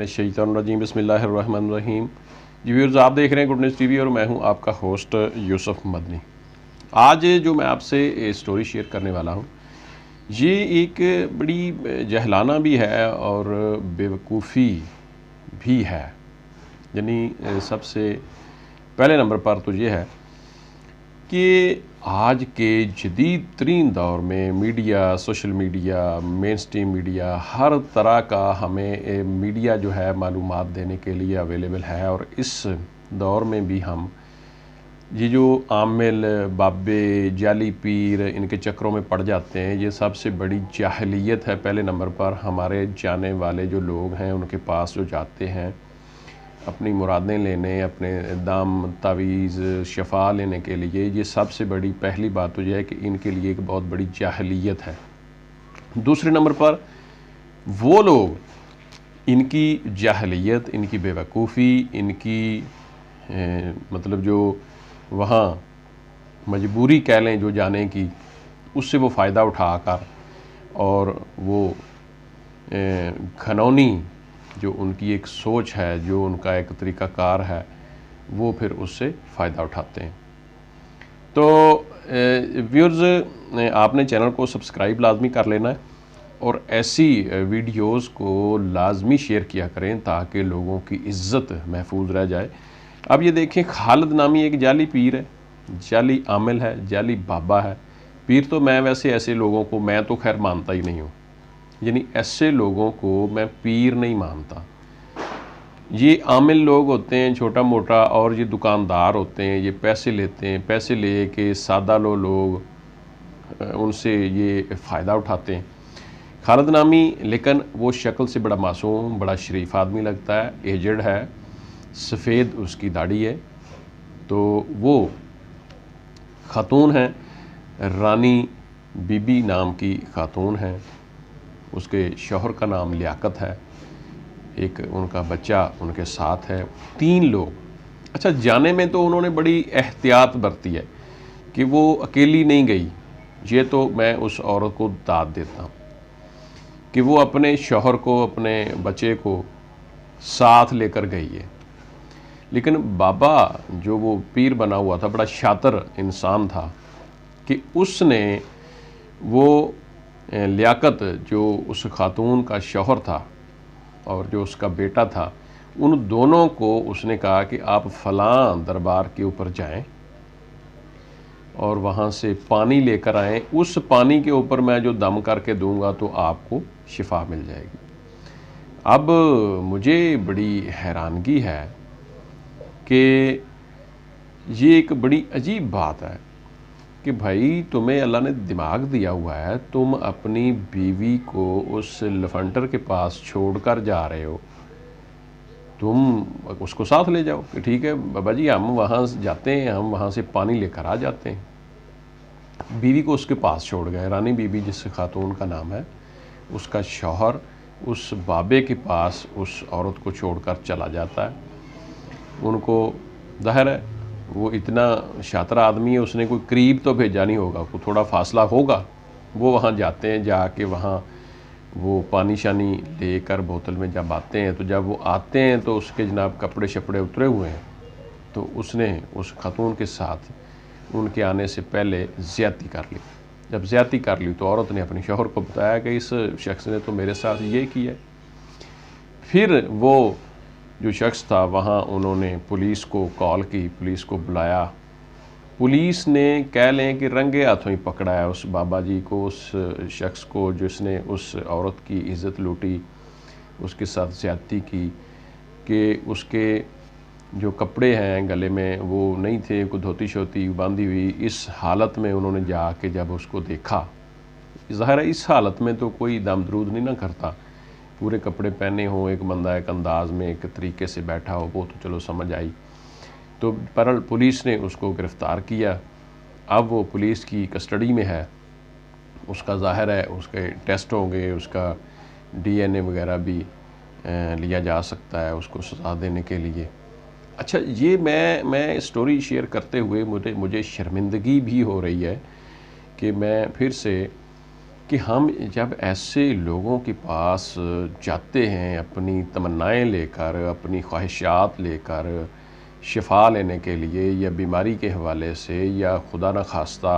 मिनश्शैतानिर्रजीम बिस्मिल्लाहिर्रहमानिर्रहीम। जी व्यूअर्स, आप देख रहे हैं गुड न्यूज़ टीवी और मैं हूं आपका होस्ट यूसुफ मदनी। आज जो मैं आपसे स्टोरी शेयर करने वाला हूं, ये एक बड़ी जहलाना भी है और बेवकूफ़ी भी है। यानी सबसे पहले नंबर पर तो ये है कि आज के जदीद तरीन दौर में media, social media, mainstream media, हर तरह का हमें मीडिया जो है मालूमात देने के लिए अवेलेबल है। और इस दौर में भी हम ये जो आमिल, बाबे, जाली पीर, इनके चक्रों में पड़ जाते हैं। ये सबसे बड़ी जाहिलियत है। पहले नंबर पर हमारे जाने वाले जो लोग हैं उनके पास जो जाते हैं अपनी मुरादें लेने, अपने दाम, तावीज़, शफा लेने के लिए, ये सबसे बड़ी पहली बात तो यह है कि इनके लिए एक बहुत बड़ी जाहिलियत है। दूसरे नंबर पर वो लोग, इनकी जाहिलियत, इनकी बेवकूफ़ी, इनकी मतलब जो वहाँ मजबूरी कह लें जो जाने की, उससे वो फ़ायदा उठाकर और वो घनौनी जो उनकी एक सोच है, जो उनका एक तरीक़ाकार है, वो फिर उससे फ़ायदा उठाते हैं। तो व्यूअर्स, आपने चैनल को सब्सक्राइब लाजमी कर लेना है और ऐसी वीडियोस को लाजमी शेयर किया करें ताकि लोगों की इज़्ज़त महफूज रह जाए। अब ये देखें, खालिद नामी एक जाली पीर है, जाली आमिल है, जाली बाबा है। पीर तो मैं वैसे ऐसे लोगों को, मैं तो खैर मानता ही नहीं हूँ, यानी ऐसे लोगों को मैं पीर नहीं मानता। ये आमिल लोग होते हैं छोटा मोटा, और ये दुकानदार होते हैं, ये पैसे लेते हैं, पैसे ले के सादा लोग उनसे ये फ़ायदा उठाते हैं। खालिद नामी, लेकिन वो शक्ल से बड़ा मासूम, बड़ा शरीफ आदमी लगता है, एजड है, सफ़ेद उसकी दाढ़ी है। तो वो ख़ातून हैं, रानी बीबी नाम की ख़ातून हैं, उसके शौहर का नाम लियाकत है, एक उनका बच्चा उनके साथ है, 3 लोग। अच्छा, जाने में तो उन्होंने बड़ी एहतियात बरती है कि वो अकेली नहीं गई। ये तो मैं उस औरत को दाद देता हूँ कि वो अपने शौहर को, अपने बच्चे को साथ लेकर गई है। लेकिन बाबा जो वो पीर बना हुआ था, बड़ा शातिर इंसान था कि उसने वो लियाकत जो उस खातून का शौहर था और जो उसका बेटा था, उन दोनों को उसने कहा कि आप फ़लाँ दरबार के ऊपर जाएं और वहाँ से पानी लेकर आएँ। उस पानी के ऊपर मैं जो दम करके दूंगा तो आपको शिफा मिल जाएगी। अब मुझे बड़ी हैरानगी है कि ये एक बड़ी अजीब बात है कि भाई, तुम्हें अल्लाह ने दिमाग दिया हुआ है, तुम अपनी बीवी को उस लफंटर के पास छोड़कर जा रहे हो, तुम उसको साथ ले जाओ कि ठीक है बाबा जी, हम वहाँ जाते हैं, हम वहाँ से पानी लेकर आ जाते हैं। बीवी को उसके पास छोड़ गए। रानी बीबी जिस खातून का नाम है, उसका शौहर उस बाबे के पास उस औरत को छोड़कर चला जाता है। उनको ज़ाहिर है वो इतना शातिर आदमी है, उसने कोई करीब तो भेजा नहीं होगा, कोई थोड़ा फासला होगा। वो वहाँ जाते हैं, जाके वहाँ वो पानी शानी लेकर बोतल में जब आते हैं, तो जब वो आते हैं तो उसके जनाब कपड़े शपड़े उतरे हुए हैं। तो उसने उस खातून के साथ उनके आने से पहले ज़्यादती कर ली। जब ज़्यादती कर ली तो औरत ने अपने शौहर को बताया कि इस शख्स ने तो मेरे साथ ये किया। फिर वो जो शख्स था, वहाँ उन्होंने पुलिस को कॉल की, पुलिस को बुलाया। पुलिस ने कह लें कि रंगे हाथों ही पकड़ा है उस बाबा जी को, उस शख्स को जिसने उस औरत की इज़्ज़त लूटी, उसके साथ ज़्यादती की, कि उसके जो कपड़े हैं गले में वो नहीं थे, कोई धोती शोती बांधी हुई। इस हालत में उन्होंने जाके जब उसको देखा, ज़ाहिर है इस हालत में तो कोई दम दरूद नहीं ना करता, पूरे कपड़े पहने हों, एक बंदा एक अंदाज में एक तरीके से बैठा हो, वो तो चलो समझ आई। तो पर पुलिस ने उसको गिरफ़्तार किया। अब वो पुलिस की कस्टडी में है। उसका ज़ाहिर है उसके टेस्ट होंगे, उसका DNA वगैरह भी लिया जा सकता है उसको सज़ा देने के लिए। अच्छा, ये मैं स्टोरी शेयर करते हुए मुझे शर्मिंदगी भी हो रही है कि मैं फिर से कि हम जब ऐसे लोगों के पास जाते हैं अपनी तमन्नाएं लेकर, अपनी ख्वाहिशात लेकर, शिफा लेने के लिए या बीमारी के हवाले से या खुदा न खास्ता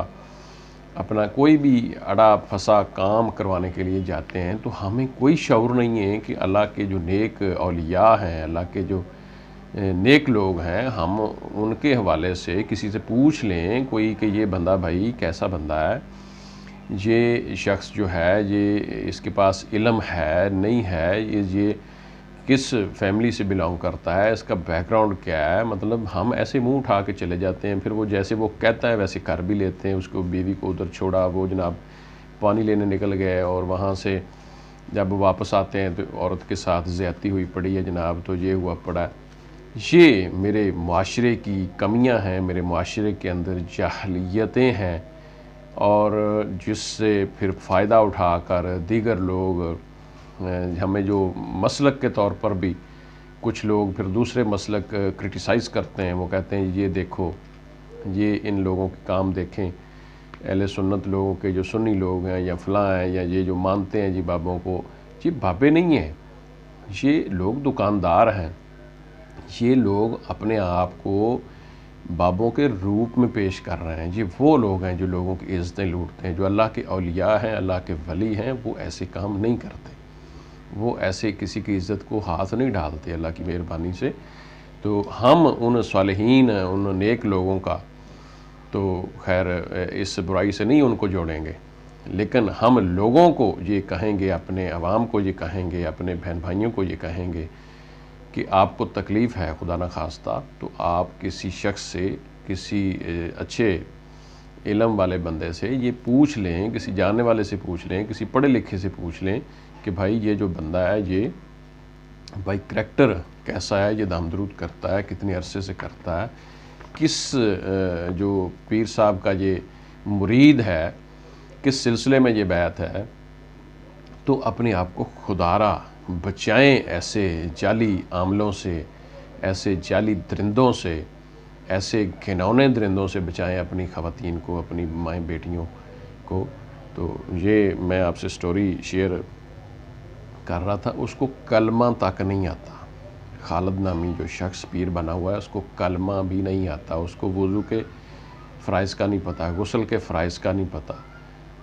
अपना कोई भी अड़ा फंसा काम करवाने के लिए जाते हैं, तो हमें कोई शऊर नहीं है कि अल्लाह के जो नेक औलिया हैं, अल्लाह के जो नेक लोग हैं, हम उनके हवाले से किसी से पूछ लें कोई कि ये बंदा भाई कैसा बंदा है, ये शख्स जो है ये इसके पास इल्म है नहीं है, ये किस फैमिली से बिलोंग करता है, इसका बैकग्राउंड क्या है। मतलब हम ऐसे मुंह उठा के चले जाते हैं, फिर वो जैसे वो कहता है वैसे कर भी लेते हैं। उसको बीवी को उधर छोड़ा, वो जनाब पानी लेने निकल गए और वहाँ से जब वापस आते हैं तो औरत के साथ ज़्यादती हुई पड़ी है जनाब, तो ये हुआ पड़ा। ये मेरे माशरे की कमियां हैं, मेरे माशरे के अंदर जाहलियतें हैं, और जिससे फिर फ़ायदा उठाकर दीगर लोग हमें जो मसलक के तौर पर भी कुछ लोग फिर दूसरे मसलक क्रिटिसाइज़ करते हैं। वो कहते हैं ये देखो, ये इन लोगों के काम देखें, अहले सुन्नत लोगों के जो सुन्नी लोग हैं या फ़लाँ हैं या ये जो मानते हैं जी बाबों को, ये बाबे नहीं हैं, ये लोग दुकानदार हैं, ये लोग अपने आप को बाबों के रूप में पेश कर रहे हैं। ये वो लोग हैं जो लोगों की इज़्ज़तें लूटते हैं। जो अल्लाह के औलिया हैं, अल्लाह के वली हैं, वो ऐसे काम नहीं करते, वो ऐसे किसी की इज़्ज़त को हाथ नहीं डालते अल्लाह की मेहरबानी से। तो हम उन सालिहीन, उन नेक लोगों का तो खैर इस बुराई से नहीं उनको जोड़ेंगे, लेकिन हम लोगों को ये कहेंगे, अपने अवाम को ये कहेंगे, अपने बहन भाइयों को ये कहेंगे कि आपको तकलीफ़ है खुदा न खास्ता, तो आप किसी शख्स से, किसी अच्छे इल्म वाले बंदे से ये पूछ लें, किसी जानने वाले से पूछ लें, किसी पढ़े लिखे से पूछ लें कि भाई ये जो बंदा है ये भाई करैक्टर कैसा है, ये दामदरूद करता है, कितने अरसे से करता है, किस जो पीर साहब का ये मुरीद है, किस सिलसिले में ये बैत है। तो अपने आप को खुदारा बचाएं ऐसे जाली आमलों से, ऐसे जाली दरिंदों से, ऐसे घिनौने दरिंदों से बचाएं अपनी ख़वातीन को, अपनी माएँ बेटियों को। तो ये मैं आपसे स्टोरी शेयर कर रहा था। उसको कलमा तक नहीं आता, खालिद नामी जो शख्स पीर बना हुआ है उसको कलमा भी नहीं आता, उसको वज़ू के फ़राइज़ का नहीं पता, गुस्ल के फ़राइज़ का नहीं पता,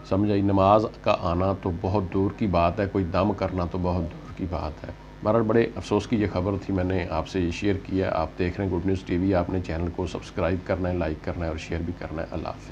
समझाई। नमाज का आना तो बहुत दूर की बात है, कोई दम करना तो बहुत दूर की बात है। बहरहाल बड़े अफसोस की ये खबर थी, मैंने आपसे ये शेयर किया। आप देख रहे हैं गुड न्यूज़ टीवी, आपने चैनल को सब्सक्राइब करना है, लाइक करना है और शेयर भी करना है। अल्लाह हाफ़िज़।